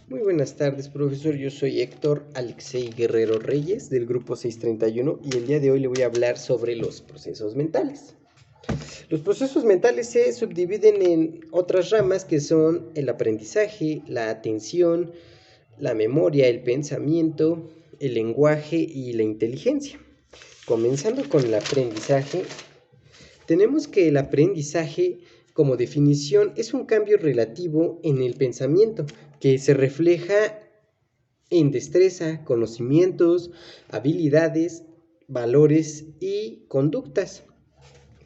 Muy buenas tardes, profesor. Yo soy Héctor Alexei Guerrero Reyes del grupo 631 y el día de hoy le voy a hablar sobre los procesos mentales. Los procesos mentales se subdividen en otras ramas que son el aprendizaje, la atención, la memoria, el pensamiento, el lenguaje y la inteligencia. Comenzando con el aprendizaje, tenemos que el aprendizaje, como definición, es un cambio relativo en el pensamiento que se refleja en destreza, conocimientos, habilidades, valores y conductas.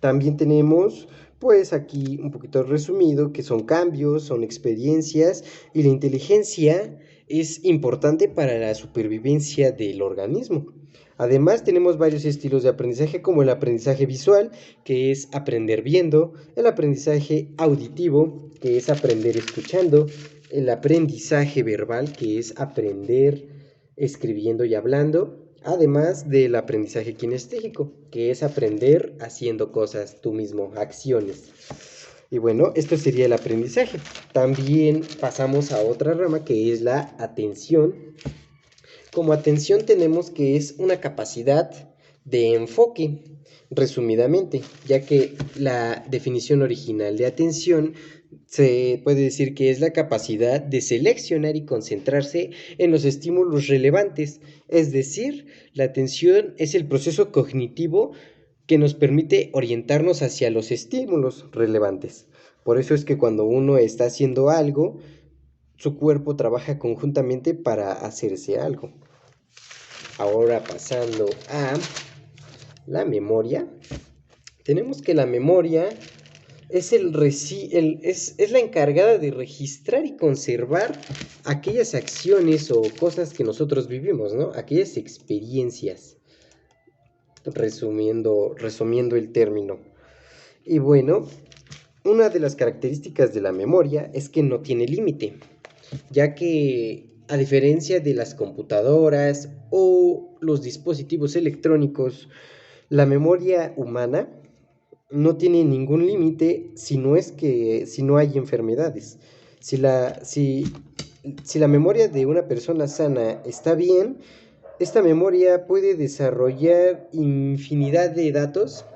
También tenemos, pues aquí un poquito resumido, que son cambios, son experiencias y la inteligencia es importante para la supervivencia del organismo. Además, tenemos varios estilos de aprendizaje como el aprendizaje visual, que es aprender viendo, el aprendizaje auditivo, que es aprender escuchando, el aprendizaje verbal, que es aprender escribiendo y hablando, además del aprendizaje kinestésico, que es aprender haciendo cosas tú mismo, acciones. Y bueno, esto sería el aprendizaje. También pasamos a otra rama que es la atención. Como atención tenemos que es una capacidad de enfoque, resumidamente, ya que la definición original de atención se puede decir que es la capacidad de seleccionar y concentrarse en los estímulos relevantes. Es decir, la atención es el proceso cognitivo que nos permite orientarnos hacia los estímulos relevantes. Por eso es que cuando uno está haciendo algo, su cuerpo trabaja conjuntamente para hacerse algo. Ahora pasando a la memoria, tenemos que la memoria es la encargada de registrar y conservar aquellas acciones o cosas que nosotros vivimos, ¿no? Aquellas experiencias, resumiendo el término. Y bueno, una de las características de la memoria es que no tiene límite, ya que a diferencia de las computadoras o los dispositivos electrónicos, la memoria humana no tiene ningún límite si no hay enfermedades. Si la memoria de una persona sana está bien, esta memoria puede desarrollar infinidad de datos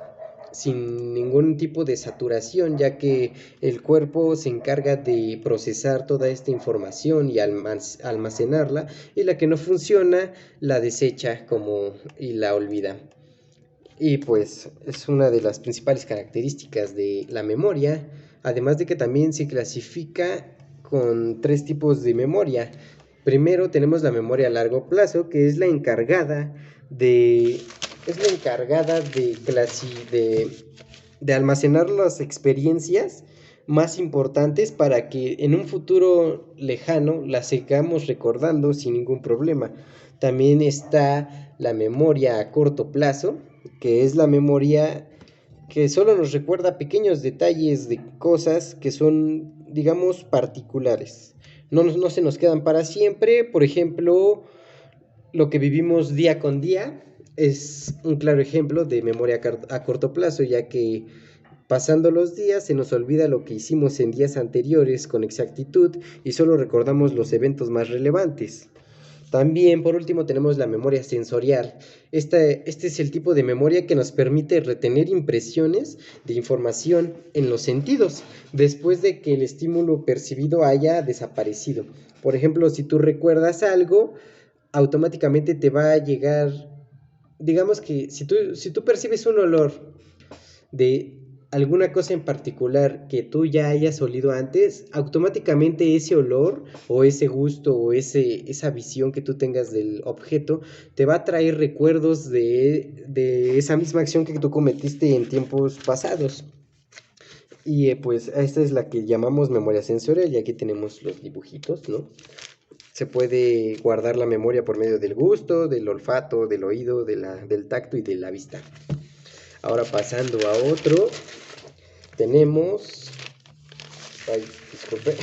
sin ningún tipo de saturación, ya que el cuerpo se encarga de procesar toda esta información y almacenarla, y la que no funciona la desecha y la olvida. Y pues es una de las principales características de la memoria, además de que también se clasifica con tres tipos de memoria. Primero tenemos la memoria a largo plazo, que es la encargada de de almacenar las experiencias más importantes para que en un futuro lejano las sigamos recordando sin ningún problema. También está la memoria a corto plazo, que es la memoria que solo nos recuerda pequeños detalles de cosas que son, digamos, particulares. No se nos quedan para siempre. Por ejemplo, lo que vivimos día con día es un claro ejemplo de memoria a corto plazo, ya que pasando los días se nos olvida lo que hicimos en días anteriores con exactitud y solo recordamos los eventos más relevantes. También, por último, tenemos la memoria sensorial. Este es el tipo de memoria que nos permite retener impresiones de información en los sentidos después de que el estímulo percibido haya desaparecido. Por ejemplo, si tú recuerdas algo, automáticamente te va a llegar, digamos que si tú percibes un olor de alguna cosa en particular que tú ya hayas olido antes, automáticamente ese olor o ese gusto o esa visión que tú tengas del objeto te va a traer recuerdos de esa misma acción que tú cometiste en tiempos pasados. Y pues esta es la que llamamos memoria sensorial, y aquí tenemos los dibujitos, ¿no? Se puede guardar la memoria por medio del gusto, del olfato, del oído, del tacto y de la vista. Ahora pasando a otro, tenemos... Ay, disculpe.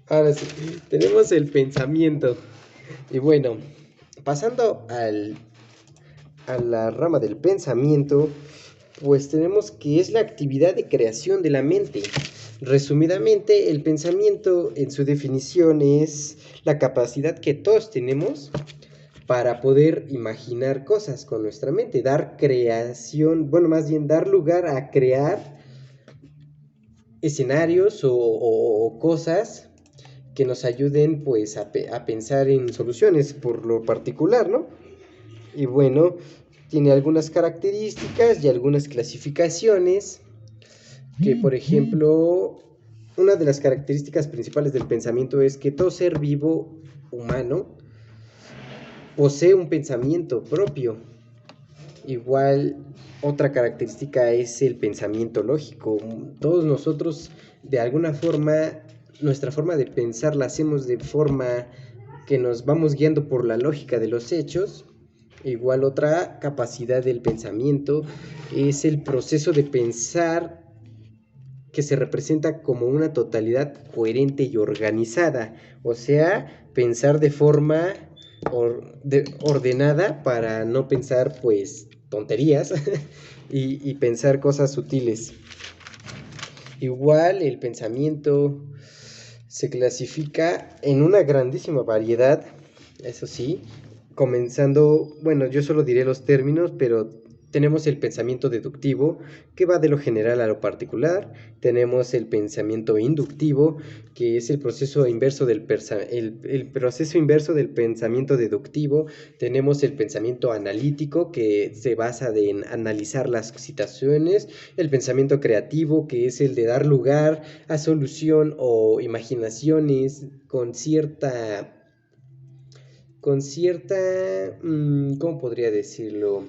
Ahora sí, tenemos el pensamiento. Y bueno, pasando a la rama del pensamiento, pues tenemos que es la actividad de creación de la mente. Resumidamente, el pensamiento en su definición es la capacidad que todos tenemos para poder imaginar cosas con nuestra mente, dar creación, bueno, más bien dar lugar a crear escenarios o cosas que nos ayuden pues a pensar en soluciones por lo particular, ¿no? Y bueno, tiene algunas características y algunas clasificaciones que, por ejemplo, una de las características principales del pensamiento es que todo ser vivo humano posee un pensamiento propio. Igual, otra característica es el pensamiento lógico. Todos nosotros, de alguna forma, nuestra forma de pensar la hacemos de forma que nos vamos guiando por la lógica de los hechos. Igual, otra capacidad del pensamiento es el proceso de pensar que se representa como una totalidad coherente y organizada, o sea, pensar de forma ordenada para no pensar pues tonterías y pensar cosas sutiles. Igual el pensamiento se clasifica en una grandísima variedad, eso sí, comenzando, bueno, yo solo diré los términos, pero tenemos el pensamiento deductivo, que va de lo general a lo particular. Tenemos el pensamiento inductivo, que es el proceso inverso el proceso inverso del pensamiento deductivo. Tenemos el pensamiento analítico, que se basa en analizar las situaciones. El pensamiento creativo, que es el de dar lugar a solución o imaginaciones con cierta, ¿cómo podría decirlo?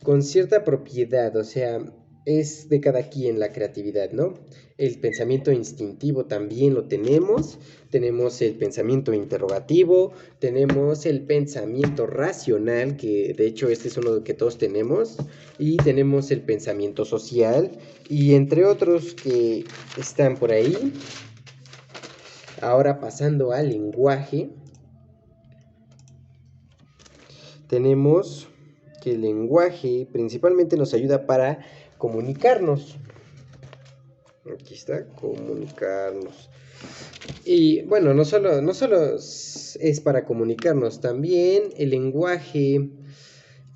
Con cierta propiedad, o sea, es de cada quien la creatividad, ¿no? El pensamiento instintivo también lo tenemos el pensamiento interrogativo, tenemos el pensamiento racional, que de hecho este es uno que todos tenemos, y tenemos el pensamiento social, y entre otros que están por ahí. Ahora pasando al lenguaje, tenemos que el lenguaje principalmente nos ayuda para comunicarnos. Aquí está, comunicarnos. Y bueno, no solo es para comunicarnos, también el lenguaje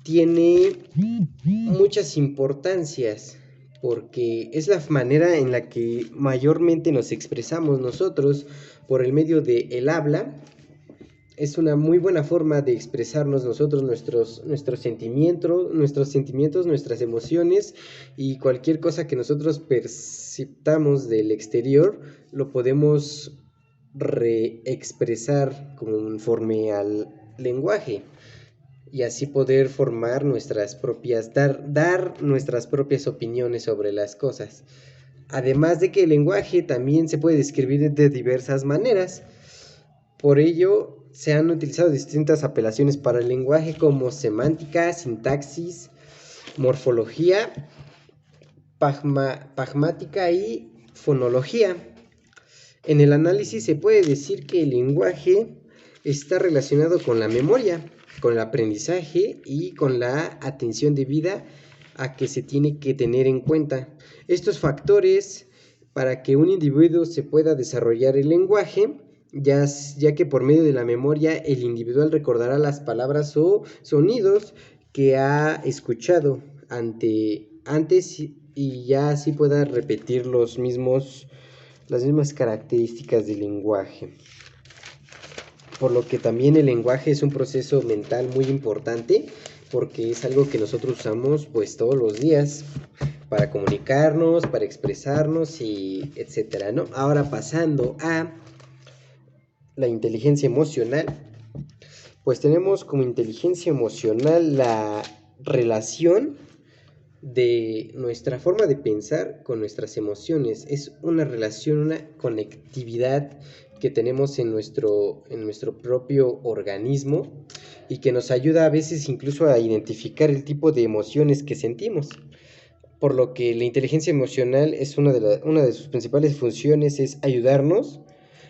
tiene muchas importancias, porque es la manera en la que mayormente nos expresamos nosotros por el medio del habla. Es una muy buena forma de expresarnos nosotros, nuestros sentimientos, nuestras emociones y cualquier cosa que nosotros percibamos del exterior, lo podemos reexpresar conforme al lenguaje y así poder formar dar nuestras propias opiniones sobre las cosas. Además de que el lenguaje también se puede describir de diversas maneras. Por ello, se han utilizado distintas apelaciones para el lenguaje como semántica, sintaxis, morfología, pragmática y fonología. En el análisis se puede decir que el lenguaje está relacionado con la memoria, con el aprendizaje y con la atención debida a que se tiene que tener en cuenta. Estos factores para que un individuo se pueda desarrollar el lenguaje, ya que por medio de la memoria el individuo recordará las palabras o sonidos que ha escuchado antes y ya así pueda repetir las mismas características del lenguaje. Por lo que también el lenguaje es un proceso mental muy importante, porque es algo que nosotros usamos pues todos los días para comunicarnos, para expresarnos y etcétera, ¿no? Ahora pasando a la inteligencia emocional, pues tenemos como inteligencia emocional la relación de nuestra forma de pensar con nuestras emociones. Es una relación, una conectividad que tenemos en nuestro propio organismo y que nos ayuda a veces incluso a identificar el tipo de emociones que sentimos. Por lo que la inteligencia emocional es una de sus principales funciones es ayudarnos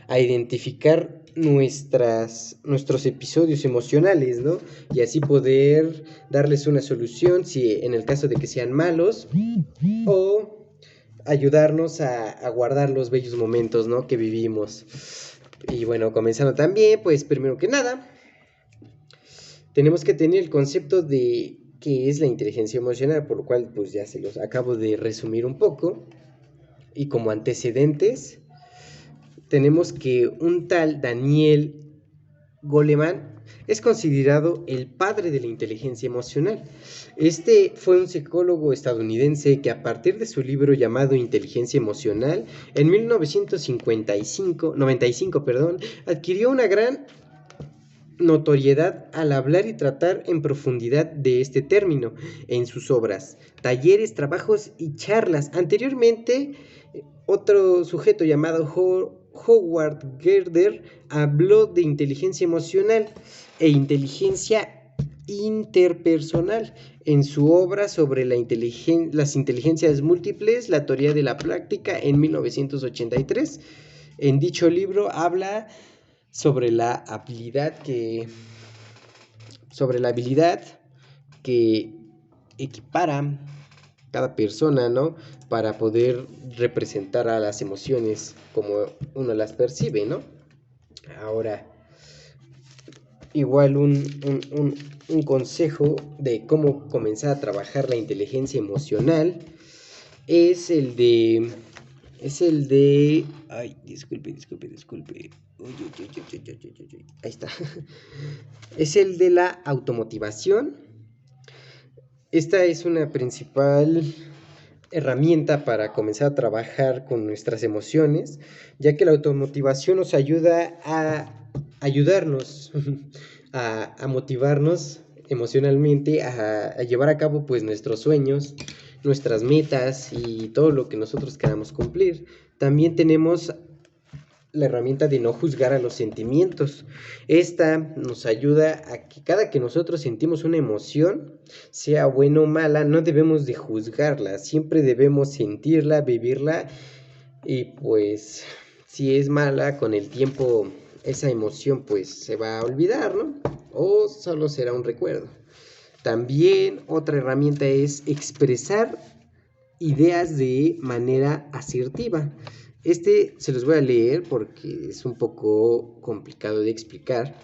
a identificar nuestros episodios emocionales, ¿no? Y así poder darles una solución si en el caso de que sean malos o ayudarnos a guardar los bellos momentos, ¿no?, que vivimos. Y bueno, comenzando también, pues primero que nada, tenemos que tener el concepto de qué es la inteligencia emocional, por lo cual pues ya se los acabo de resumir un poco. Y como antecedentes, tenemos que un tal Daniel Goleman es considerado el padre de la inteligencia emocional. Este fue un psicólogo estadounidense que a partir de su libro llamado Inteligencia Emocional, en 1995, adquirió una gran notoriedad al hablar y tratar en profundidad de este término en sus obras, talleres, trabajos y charlas. Anteriormente, otro sujeto llamado Howard Gardner habló de inteligencia emocional e inteligencia interpersonal en su obra sobre las inteligencias múltiples, la teoría de la práctica, en 1983. En dicho libro habla sobre la habilidad que equipara cada persona, ¿no?, para poder representar a las emociones como uno las percibe, ¿no? Ahora, igual un consejo de cómo comenzar a trabajar la inteligencia emocional es el de... Ay, disculpe. Uy. Ahí está. Es el de la automotivación. Esta es una principal herramienta para comenzar a trabajar con nuestras emociones, ya que la automotivación nos ayuda a ayudarnos a motivarnos emocionalmente, a llevar a cabo pues nuestros sueños, nuestras metas y todo lo que nosotros queramos cumplir. También tenemos la herramienta de no juzgar a los sentimientos. Esta nos ayuda a que cada que nosotros sentimos una emoción, sea buena o mala, no debemos de juzgarla, siempre debemos sentirla, vivirla, y pues si es mala, con el tiempo esa emoción pues se va a olvidar, ¿no? O solo será un recuerdo. También otra herramienta es expresar ideas de manera asertiva. Se los voy a leer porque es un poco complicado de explicar.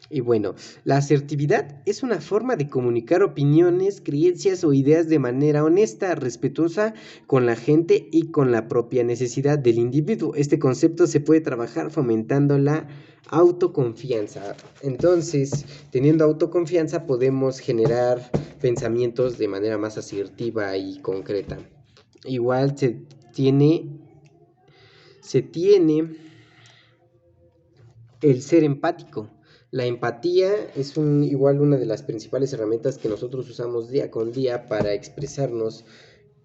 Y bueno, la asertividad es una forma de comunicar opiniones, creencias o ideas de manera honesta, respetuosa con la gente y con la propia necesidad del individuo. Este concepto se puede trabajar fomentando la autoconfianza. Entonces, teniendo autoconfianza podemos generar pensamientos de manera más asertiva y concreta. Igual tiene el ser empático. La empatía es igual una de las principales herramientas que nosotros usamos día con día para expresarnos,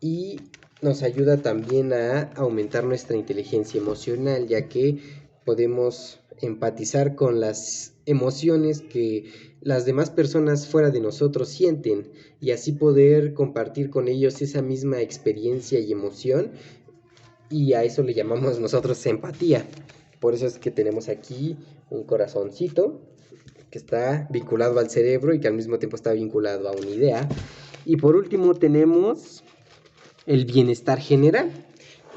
y nos ayuda también a aumentar nuestra inteligencia emocional, ya que podemos empatizar con las emociones que las demás personas fuera de nosotros sienten, y así poder compartir con ellos esa misma experiencia y emoción, y a eso le llamamos nosotros empatía. Por eso es que tenemos aquí un corazoncito que está vinculado al cerebro y que al mismo tiempo está vinculado a una idea. Y por último tenemos el bienestar general.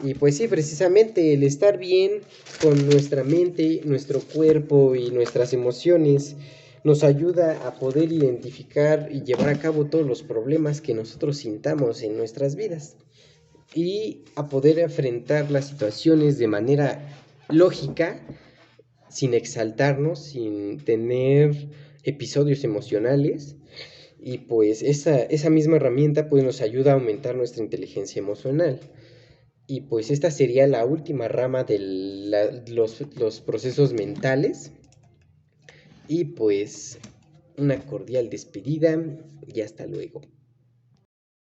Y pues sí, precisamente el estar bien con nuestra mente, nuestro cuerpo y nuestras emociones nos ayuda a poder identificar y llevar a cabo todos los problemas que nosotros sintamos en nuestras vidas, y a poder enfrentar las situaciones de manera lógica, sin exaltarnos, sin tener episodios emocionales. Y pues esa misma herramienta pues nos ayuda a aumentar nuestra inteligencia emocional. Y pues esta sería la última rama de los procesos mentales. Y pues una cordial despedida y hasta luego.